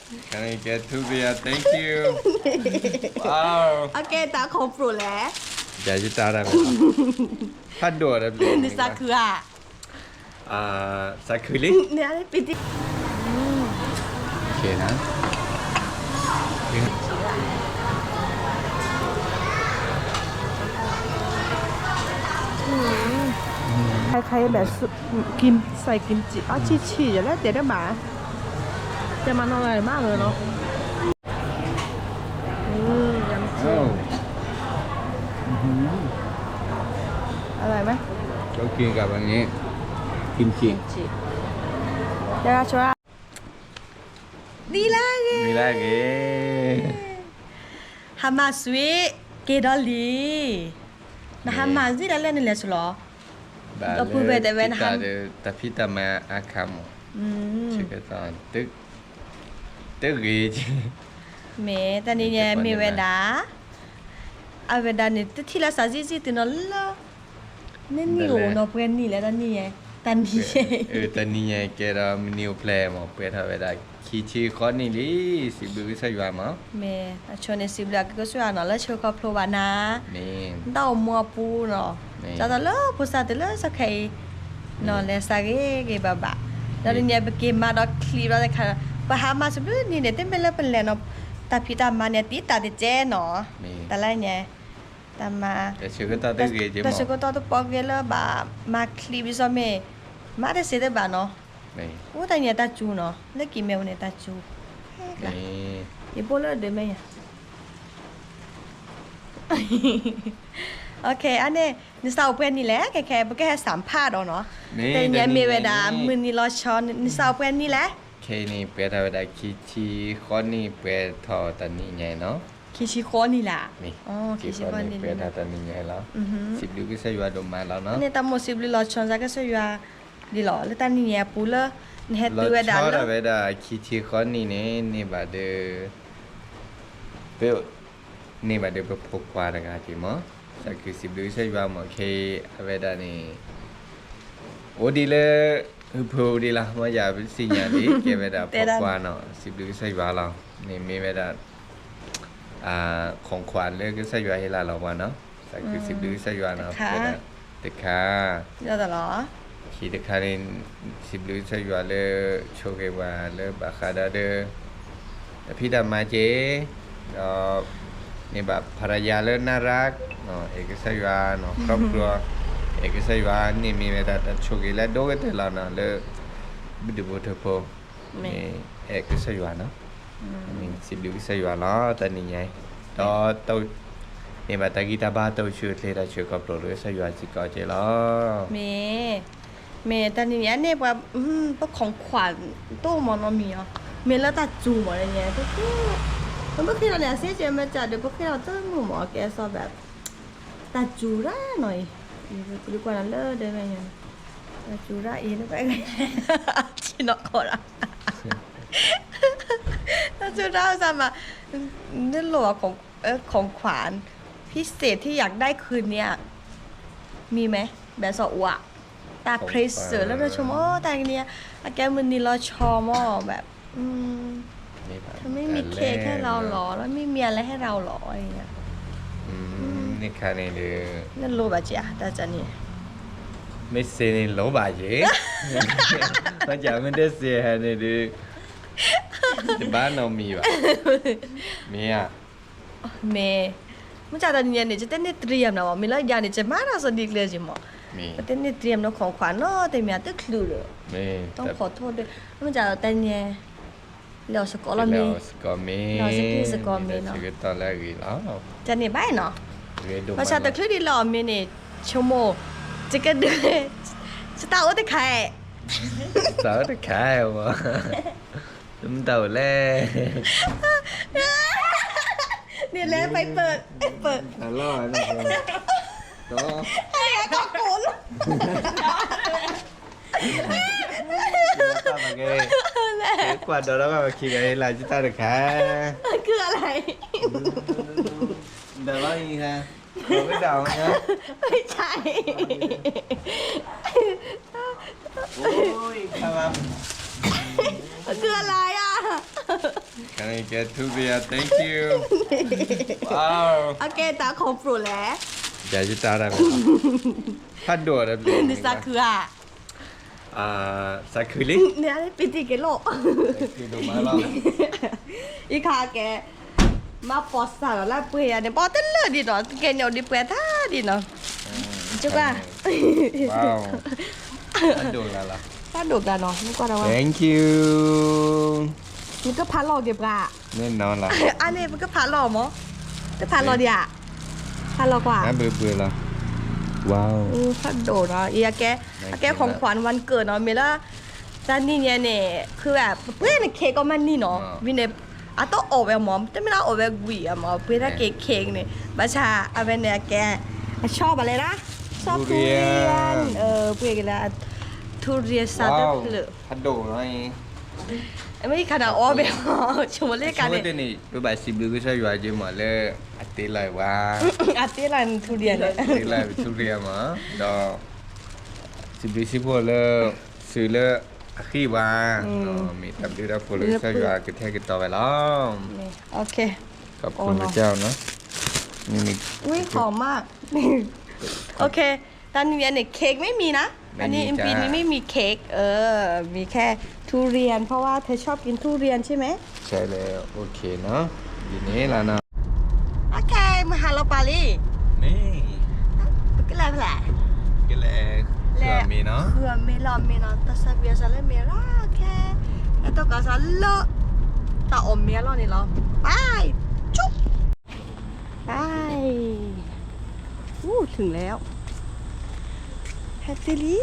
Can I get 2 beer? Thank you. Wow. โอเคตาของปรุแล้ว Dạ chứ tao đang phát đồ đẹp นี่ซาคืออ่ะ Sakuri เนี่ยได้ปิดที่ Ok hả? ใครๆแบบกิมใส่กิมจิอ่ะฉี่ๆอย่างแล้วเดี๋ยวได้หมาจะมันอร่อยมากเลยเนาะยำจี Oh. อร่อยไหม Cháu kia gặp anh nhé. Kim chi. เดี๋ยวชัวร์ดีละเก Đi ra kìa. ฮามาสวีเกดอลลีนะฮามาสิได้เล่นนี่แหละสุดหรอ Bà Ở Phu Vệ tại Việt ta Nam. được ta phi ta mà akam. อืม Chứ cái toàn tức tức gì chứ. เมตอนนี้เนี่ยมีเวลาเอาเวลานี่ที่ละ30ตินอลละนี่นี่โอ้เนาะเพื่อนนี่แหละตอนนี้ไงตอนนี้ Ta ni cái đó new play mà bây giờ về đây khi chi khó ni đi xí bự sao vậy mà เมชวนในสิบลักก็สวยเนาะแล้วชวนก็พลวานะ nè เต้ามัวปูเนาะ นี่ จะตะเลผู้สาวตะเลสักใครเนาะแล้วสักเกบะบะแล้วเนี่ยไปเกมมาดอกคลิปแล้วค่ะไปหามาสุดนี่เนี่ยเต็มไปเลยเป็นแหละเนาะตาพี่ตามาเนี่ยติตาติเจเนาะ nè แต่ละเนี่ยตามมา để chứ cái ta tức gì chứ แต่ mà ฉันก็ต้องปอกเกลบะมาคลิปซะเมมาได้เสร็จบะเนาะ nè โอ้แต่เนี่ยตาจูเนาะแล้วกี่เมลเนี่ยตาจู nè อีโบเลอร์เดมั้ยโอเคอันนี้นิสาวเพื่อนนี่แหละแค่บ่แค่สัมภาษณ์เนาะแต่เนี่ยมีเวลามื้อนี้รอช้อนนิสาวเพื่อนนี่แหละ khi ni bây giờ về đây khi chi khó ni bây thọ ta ni nhảy nó คิชิโคนี่ล่ะ nè อ๋อคิ khi ชิ khó โค ni นี่ bây ล่ะ thọ ta ni nhảy nó อือฮึ xịt đứa cái sao vậy đồ mà nó อั nó นนี้ตามสิบลิรอช้อนซะก็สวยดีหรอแล้วตอนนี้เนี่ยปูเลเฮ็ด lo ด้วยดัน cho เล là bây giờ khi chi khó ni nè nè bà đưa bây nè bà đưa bốc phục qua được à chị mà sao cứ xịt đứa sao vậy mà khi bây giờ nè ủa đi lên phù đi là bây giờ bên xin nhà đi kia bây giờ phục qua nó xịt đứa sao vậy là nè mi bây giờ ของขวัญเรื่องก็ใส่ยาให้เรามาเนาะใส่คือ10ดื้อใส่ยาเนาะตึกขา เดี๋ยวเหรอ ขี่ตึกขานี่10ดื้อใส่ยาเลยโชว์เกว่าเลยบาคาดาเดอพี่ดำมาเจ๊นี่แบบภรรยาเลิศน่ารักเนาะเอกใส่ยาเนาะครอบครัวเอกใส่ยานี่มีเวลาโชว์เกแล้วดูกันแต่ละเนาะเลยบิดบุตรพอนี่เอกใส่ยาเนาะmình xin được xây vào nó tên này nhỉ đó tôi nhưng mà ta ghi ta ba tôi chưa thì là chưa có rồi xây vào chỉ có chơi đó เมตอนนี้เนี่ยว่าพวกของขวัญตู้มอนมีอ่ะเมแล้วตัดจูหมดอะไรเงี้ยพวกมันพวกที่เราเนี่ยเสียใจมาจากเดี๋ยวพวกที่เราต้องหมอแกสอบแบบตัดจูร่าหน่อยดีกว่านั้นเลยได้ไหมเนี่ยตัดจูร่าเองไปไงชินอกอระตัดจูร่าจะมานี่หลวของขวัญพิเศษที่อยากได้คืนเนี้ยมีไหมแบบสอวะตาเพรสเซอร์แล้วเราชมโอ้แต่เนี้ยแกมันนี่เราชอมอแบบถ้าไม่มีเค้กให้เราหรอแล้วไม่มีอะไรให้เราหรออะไรเงี้ย นี่ค่ะนี่ดู นั่นรู้ป่ะจ๊ะแต่จะนี่ ไม่เสียนี่หลบบ่ายจีมันจะไม่ได้เสียนี่ดูที่บ้านเรามีป่ะมีอ่ะ เมมันจะตอนเย็นเนี่ยจะเต้นในเตรียมนะวะมีแล้วยาเนี่ยจะมาเราสดิกเลยจิมอ มี เต้นในเตรียมนะของขวัญเนาะแต่เมียตึกคลือเลย มี ต้องขอโทษด้วยมันจะเต้นเนี่ยเราสกอร์เรามี สกอร์มี เราสกี้สกอร์มีเนาะ ชีวิตตอนแรกอีแล้ว จะเนี่ยบ้านเนาะ เรียนดู ประชาตะคลือดีหล่อมีเนี่ยชั่วโมงจะกระเดือจะตาอุตะไข่ สาวตะขายว่ะน้ำเต่าแร่ เนี่ยแหละไปเปิด อร่อยนะก็ ไอ้ก็กุน กว่าเดี๋ยวเรามาคิดกันหลายจุดตะขาย คืออะไร เดี๋ยวว่าอีกฮะเราไม่เดานะ ไม่ใช่ โอ้ยครับ คืออะไรอ่ะ Can I get two beer? Thank you. Wow. โอเคตาของปรุแล้ว Ya yo estaba bien. Hado ada นี่ belum? ซาคืออ่ะ Sakuli. เนี่ยนี่ปิติเกโล Sakuli malam. อีคาแกมาปอสาแล้วเปื่อยเนี่ยปอเต้นเลยดิเนาะแกเหนียวดิเปื่อยท่าดิเนาะจุกอ่ะ Wow. Hado lah lah. ถ้าดุกันเนาะนี่ก็ได้ว่า Thank you. มันก็พัดหลอกเก็บกะ Nenon lah. อันนี้มันก็พัดหลอกมั้งจะพัดหลอกดิอ่ะพัดหลอกกว่า Nah ber lah. Wow. พัดโดดเนาะอีแกของขวัญวันเกิดเนาะเมล่าจานนี่เนี่ยคือแบบเพื่อนเค้กก็มันนี่เนาะวินเนี่ยอ่ะต้องออกแบบหมอแต่ไม่ได้ออกแบบกุยอ่ะหมอเพื่อนถ้าเค้กเนี่ยบัชชาเอาไปเนี่ยแกชอบอะไรนะชอบทุเรียนเพื่อนกันแล้วทุเรียนซาเตอร์เพล Hado lah. ไม่ขนาดอ้อแบบชมเรียกกัน Cuma เนี่ย tu ni, berbahasa Siblu saya jual je malah hati lah wah. อาทิตย์ละทุเรียนเนี่ย Hati lah betul dia mah. Dah. Siblu siapa le, sila akhir wah. Minta dia dah follow saya jual kita kita belum. โอเค ขอบคุณพระเจ้าเนาะนี่มี อุ้ยหอมมากโอเคตอนนี้เนี่ยเค้กไม่มีนะอันนี้อิมปีนี้ไม่มีเค้กมีแค่ทุเรียนเพราะว่าเธอชอบกินทุเรียนใช่ไหม ใช่แล้วโอเคเนาะยินดีแล้วเนาะ โอเคมาหาเราปารี นี่ ก็เลยแหละ ก็เลยเพื่อมีเนาะ เพื่อเมลอนเมลอนตัสเบียซาเลเมราแค่แล้วต้องการซาเลตาอมเมลอนนี่เหรอไปจุ๊บไปถึงแล้วแฮตติลี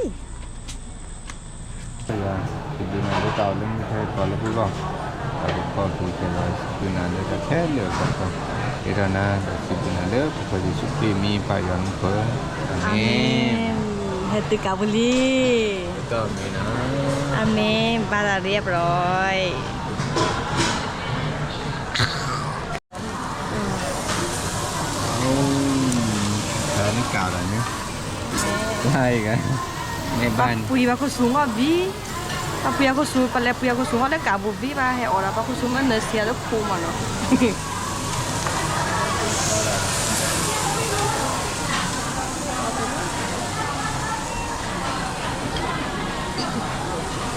Ya, sebenarnya dia tahu lagi saya kalau pulang. Kalau kau tu kalau sebenarnya dia kecil kau. Kerana sebenarnya pokoknya suki mi payon per. Amin. แฮตติกาบุลี Betul Mina. อาเมนบาลาเรียบร้อย Đó nó cào rồi nhé. Hai cái. Ngay ban. ปุยบาคุซุงอ่ะบีปาปุยคุซุงปะเลปุยคุซุงอ่ะแล้วกาบุบีบาเฮออราปาคุซุงมันเนเซียแล้วคูมันเนาะ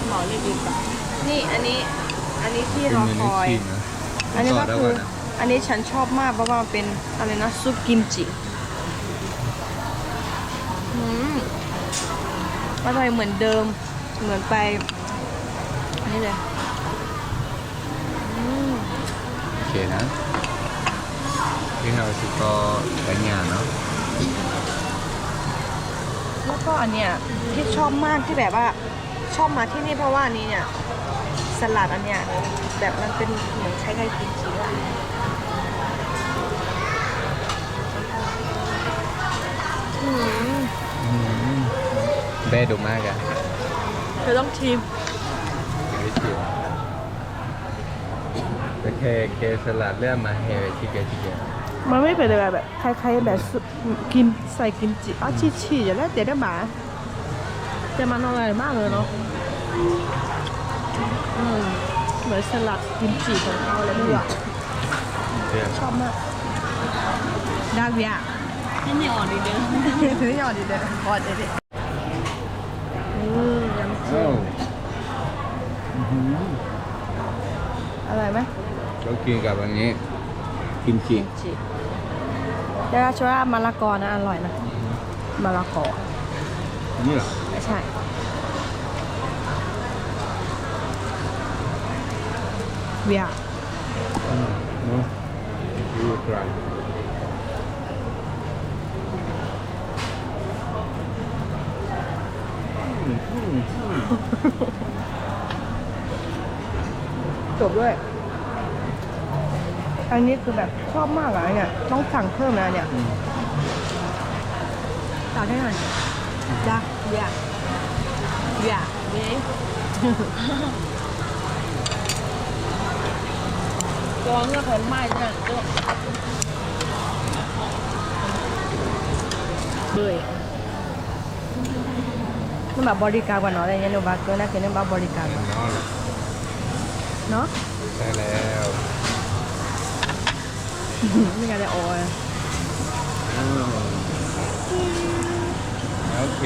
หมอเรียกดีป่ะนี่อันนี้ที่รอคอย อันนี้ก็คืออันนี้ฉันชอบมากเพราะว่ามันเป็นอะไรนะซุปกิมจิอร่อยเหมือนเดิมเหมือนไปนี่เลย โอเคนะที่เราสุก็แต่งงานเนาะ แล้วก็อันเนี้ยที่ชอบมากที่แบบว่าชอบมาที่นี่เพราะว่าอันนี้เนี่ยสลัดอันเนี้ยแบบมันเป็นเหมือนคล้ายๆกิมจิอะเบ้ดูมากอะ เธอต้องชิม ไม่ชิมแต่เคสลัดเรื่องมาเฮไปชิเกชิเก มันไม่เป็นแบบคล้ายๆแบบกินใส่กิมจิอ๋อฉี่ๆอย่างนั้นเดี๋ยวได้หมาแต่มันอร่อยมากเลยเนาะเหมือนสลัดกิมจิของเขาเลยไม่รู้อะ เรื่อง ชอบมากดาเวียที่นี่อ่อนดีเด้อที่นี่อ่อนดีเด้ออ่อนดียำจิ้มอร่อยไหม ก็กินกับอันนี้กิมจิ เดี๋ยวเราช่วยมะละกอนะอร่อยนะมะละกอ นี่เหรอ ไม่ใช่เวีย เนาะดูกลาง จบด้วย อันนี้คือแบบชอบมากอะเนี่ยต้องสั่งเพิ่มนะเนี่ยสั่งได้หน่อยจ้าเวียเวียเวียตัวเนื้อแข็งไหม้เนี่ยตัวเบื่อนี่แบบบริการกว่าเนาะอะไรเงี้ยหนูบ้าก็น่ากินนี่แบบบริการกว่า น้อง เนาะ ใช่แล้ว ไม่งั้นจะออย อืมโอเค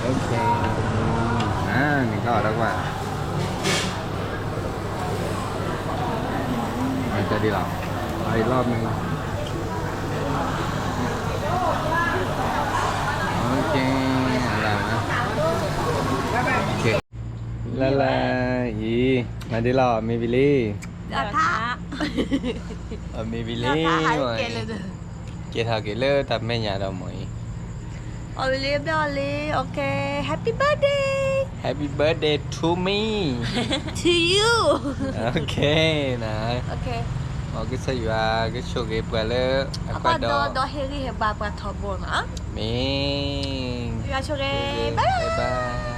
โอเคนี่ก็แล้วกว่ามันจะดีหรอเอาอีกรอบนึงโอเคอะไรนะโอเคละลายอีมาดีหรอมีบิลลี่ กระทะ มีบิล กระ ลี่ ทะให้ mà เกลเลยเด้อ chị thà cái lơ tập mấy nhà đâu mọi โอลิฟดอลลี่โอเค Happy birthday Happy birthday to me to you ok nè โอเค một cái sao à cái số ghép qua lơ แล้วก็ดอเฮลี่เฮบาปาทอโบนะ mình ยาโชเกบ๊ายบาย bye bye